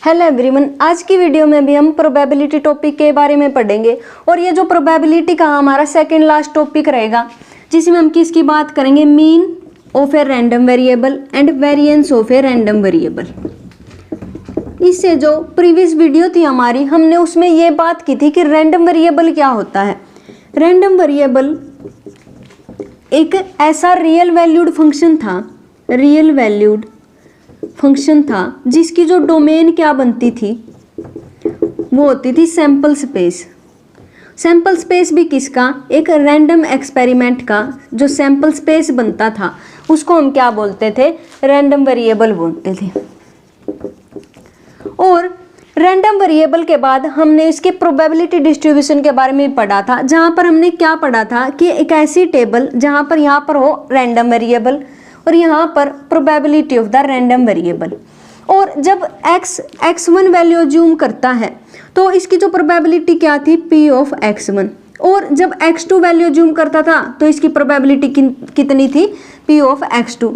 Hello everyone, आज की video में भी हम प्रोबेबिलिटी टॉपिक के बारे में पढ़ेंगे और ये जो प्रोबेबिलिटी का हमारा सेकंड लास्ट टॉपिक रहेगा जिसमें हम किसकी बात करेंगे, mean of a random variable and variance of a random variable. इससे जो प्रीवियस वीडियो थी हमारी, हमने उसमें ये बात की थी कि रैंडम वेरिएबल क्या होता है। रैंडम वेरिएबल एक ऐसा रियल वैल्यूड फंक्शन था जिसकी जो डोमेन क्या बनती थी, वो होती थी सैंपल स्पेस। सैंपल स्पेस भी किसका, एक रैंडम एक्सपेरिमेंट का जो सैंपल स्पेस बनता था उसको हम क्या बोलते थे, रैंडम वेरिएबल बोलते थे। और रैंडम वेरिएबल के बाद हमने इसके प्रोबेबिलिटी डिस्ट्रीब्यूशन के बारे में पढ़ा था, जहाँ पर हमने क्या पढ़ा था कि एक ऐसी टेबल जहाँ पर यहाँ पर हो रैंडम वेरिएबल और यहाँ पर probability of the random variable. और जब x1 वैल्यू अज्यूम करता है तो इसकी जो प्रोबेबिलिटी क्या थी, p ऑफ x1। और जब x2 वैल्यू अज्यूम करता था तो इसकी प्रोबेबिलिटी कितनी थी, p ऑफ x2।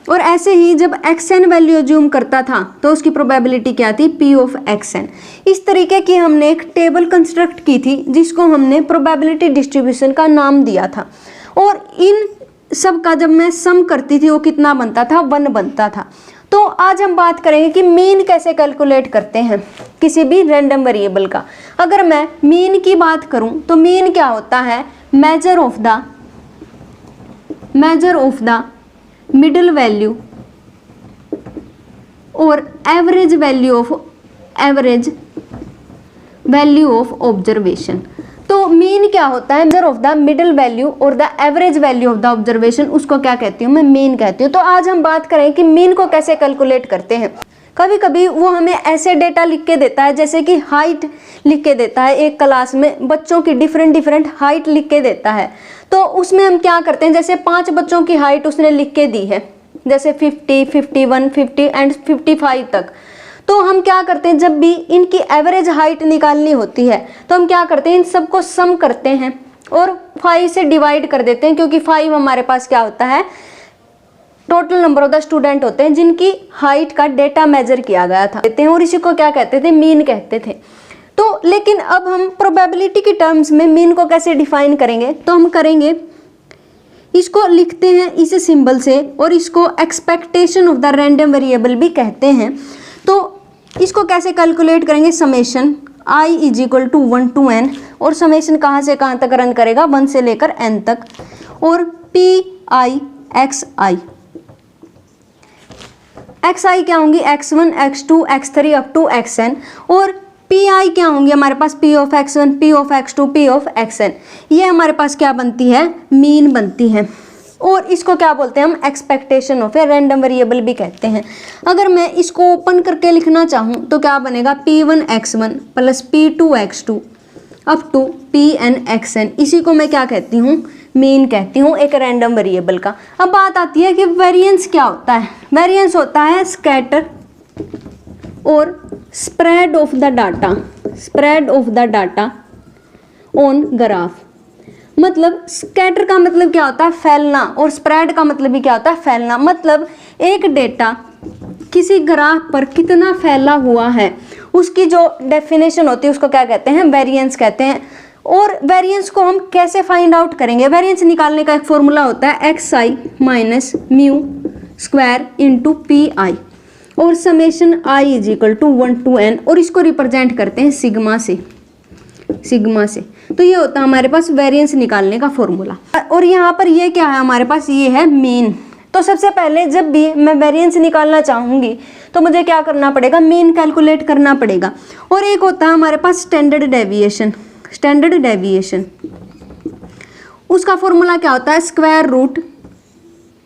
और ऐसे ही जब xn वैल्यू अज्यूम करता था तो उसकी प्रोबेबिलिटी क्या थी, p ऑफ xn। इस तरीके की हमने एक टेबल कंस्ट्रक्ट की थी जिसको हमने प्रोबेबिलिटी डिस्ट्रीब्यूशन का नाम दिया था। और इन सब का जब मैं सम करती थी वो कितना बनता था, 1 बनता था। तो आज हम बात करेंगे कि मीन कैसे कैलकुलेट करते हैं किसी भी रैंडम वेरिएबल का। अगर मैं मीन की बात करूं तो मीन क्या होता है, measure of the middle value और एवरेज वैल्यू ऑफ ऑब्जर्वेशन। तो मीन क्या होता है, measure of the middle value और the average value of the observation, उसको क्या कहती हूँ मैं, मीन कहती हूँ। तो आज हम बात करें कि मीन को कैसे कैलकुलेट करते हैं। कभी कभी वो हमें ऐसे डेटा लिख के देता है, जैसे कि हाइट लिख के देता है, एक क्लास में बच्चों की डिफरेंट हाइट लिख के देता है। तो उसमें हम क्या करते हैं, जैसे 5 बच्चों की हाइट उसने लिख के दी है, जैसे 50, 51, 50 एंड 55 तक। तो हम क्या करते हैं, जब भी इनकी एवरेज हाइट निकालनी होती है तो हम क्या करते हैं, इन सबको सम करते हैं और 5 से डिवाइड कर देते हैं, क्योंकि 5 हमारे पास क्या होता है, total number of the student होते हैं जिनकी हाइट का डेटा मेजर किया गया था देते हैं, और इसी को क्या कहते थे, मीन कहते थे। तो लेकिन अब हम प्रोबेबिलिटी की टर्म्स में मीन को कैसे डिफाइन करेंगे, तो हम करेंगे, इसको लिखते हैं इस सिंबल से, और इसको expectation of the random variable भी कहते हैं। तो इसको कैसे कैलकुलेट करेंगे, summation i is equal to 1 to n, और समेशन कहाँ से कहाँ तक रन करेगा, 1 से लेकर n तक, और pi xi क्या होंगी, x1, x2, x3 up to xn, और pi क्या होंगी हमारे पास, p of x1, p of x2, p of xn। ये हमारे पास क्या बनती है, मीन बनती है। और इसको क्या बोलते हैं हम, expectation of a random variable भी कहते हैं। अगर मैं इसको ओपन करके लिखना चाहूँ तो क्या बनेगा, p1 x1 plus p2 x2 up to pn xn। इसी को मैं क्या कहती हूँ, मीन कहती हूँ एक रैंडम वेरिएबल का। अब बात आती है कि वेरिएंस क्या होता है। वेरिएंस होता है स्कैटर और spread of the data on graph. मतलब स्कैटर का मतलब क्या होता है, फैलना, और स्प्रेड का मतलब भी क्या होता है, फैलना। मतलब एक डेटा किसी ग्राफ पर कितना फैला हुआ है उसकी जो डेफिनेशन होती है उसको क्या कहते हैं, वेरिएंस कहते हैं। और वेरिएंस को हम कैसे फाइंड आउट करेंगे, वेरिएंस निकालने का एक फॉर्मूला होता है xi minus mu square into pi, और summation i is equal to 1 to n, और इसको रिप्रेजेंट करते हैं सिग्मा से। तो ये होता है हमारे पास वेरिएंस निकालने का फॉर्मूला। और यहाँ पर ये क्या है हमारे पास, ये है मीन। तो सबसे पहले जब भी मैं वेरिएंस निकालना चाहूँगी तो मुझे क्या करना पड़ेगा, मीन कैलकुलेट करना पड़ेगा। और एक होता है हमारे पास स्टैंडर्ड डेविएशन, उसका फॉर्मूला क्या होता है, स्क्वायर रूट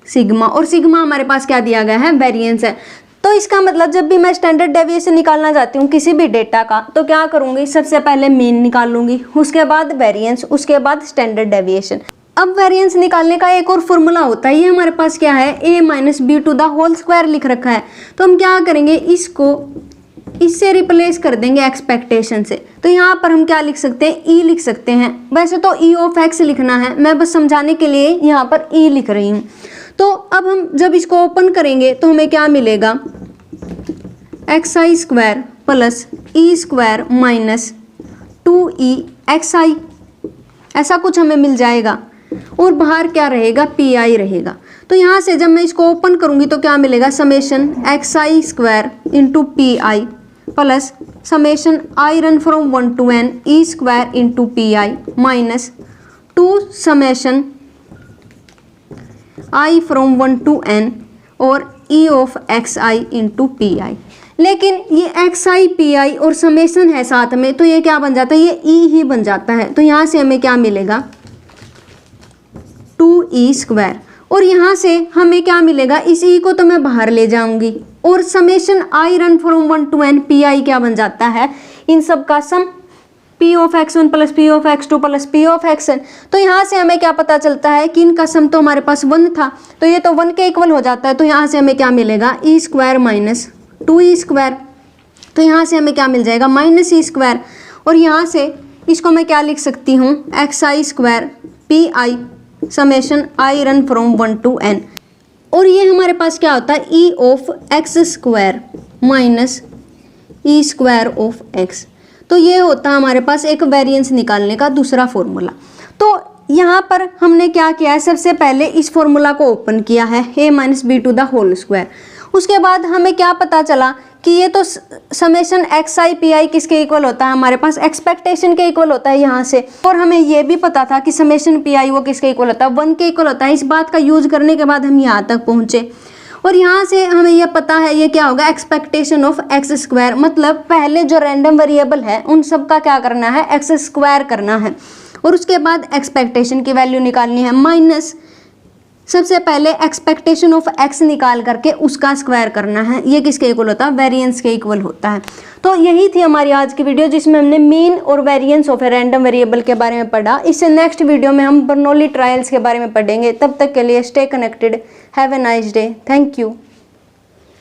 सिग्मा, और सिग्मा हमारे पास क्या दिया गया है, वेरिएंस है। तो इसका मतलब जब भी मैं स्टैंडर्ड डेविएशन निकालना चाहती हूँ किसी भी डेटा का, तो क्या करूँगी, सबसे पहले मीन निकालूंगी, उसके बाद वेरिएंस, उसके बाद स्टैंडर्ड डेविएशन। अब वेरिएंस निकालने का एक और फॉर्मूला होता है, ये हमारे पास क्या है, a minus B to the whole square लिख रखा है। तो हम क्या करेंगे, इसको इससे रिप्लेस कर देंगे एक्सपेक्टेशन से। तो यहाँ पर हम क्या लिख सकते हैं, e लिख सकते हैं। वैसे तो e ऑफ x लिखना है, मैं बस समझाने के लिए यहाँ पर e लिख रही हूँ। तो अब हम जब इसको ओपन करेंगे तो हमें क्या मिलेगा, xi square plus E square minus 2EXI, ऐसा कुछ हमें मिल जाएगा। और बाहर क्या रहेगा, PI रहेगा। तो यहाँ से जब मैं इसको ओपन करूँगी तो क्या मिलेगा, summation XI square into PI plus summation I run from 1 to n E square into PI minus 2 summation I from 1 to n और E of XI into PI। लेकिन ये XI PI और समेशन है साथ में, तो ये क्या बन जाता है, ये E ही बन जाता है। तो यहाँ से हमें क्या मिलेगा, 2E स्क्वायर। और यहाँ से हमें क्या मिलेगा, इस E को तो मैं बाहर ले जाऊंगी और summation I run from 1 to n PI क्या बन जाता है, इन सब का सम P of x1 plus P of x2 plus P of xn। तो यहाँ से हमें क्या पता चलता है कि इनका सम तो हमारे पास 1 था, तो ये तो 1 के इक्वल हो जाता है। तो यहाँ से हमें क्या मिलेगा, E square minus 2E square. तो यहाँ से हमें क्या मिल जाएगा, माइनस E स्क्वायर। और यहाँ से इसको मैं क्या लिख सकती हूँ, XI square PI summation I run from 1 to n। और ये हमारे पास क्या होता है, E of x square minus E square of x। तो ये होता है हमारे पास एक वेरिएंस निकालने का दूसरा फॉर्मूला। तो यहाँ पर हमने क्या किया है, सबसे पहले इस फॉर्मूला को ओपन किया है, a minus B to the whole square. उसके बाद हमें क्या पता चला कि ये तो समेशन XI PI किसके इक्वल होता है, हमारे पास एक्सपेक्टेशन के इक्वल होता है यहाँ से। और हमें ये भी पता था कि समेशन PI वो किसके इक्वल होता है, 1 के इक्वल होता है। इस बात का यूज करने के बाद हम यहाँ तक पहुँचे। और यहाँ से हमें यह पता है ये क्या होगा, एक्सपेक्टेशन ऑफ x स्क्वायर, मतलब पहले जो रैंडम वेरिएबल है उन सब का क्या करना है, x स्क्वायर करना है। और उसके बाद एक्सपेक्टेशन की वैल्यू निकालनी है, माइनस सबसे पहले एक्सपेक्टेशन ऑफ x निकाल करके उसका स्क्वायर करना है। ये किसके इक्वल होता है, वेरिएंस के इक्वल होता है। तो यही थी हमारी आज की वीडियो, जिसमें हमने मीन और variance of a random variable के बारे में पढ़ा। इससे नेक्स्ट वीडियो में हम बर्नौली ट्रायल्स के बारे में पढ़ेंगे। तब तक के लिए stay connected, have a nice day, thank you.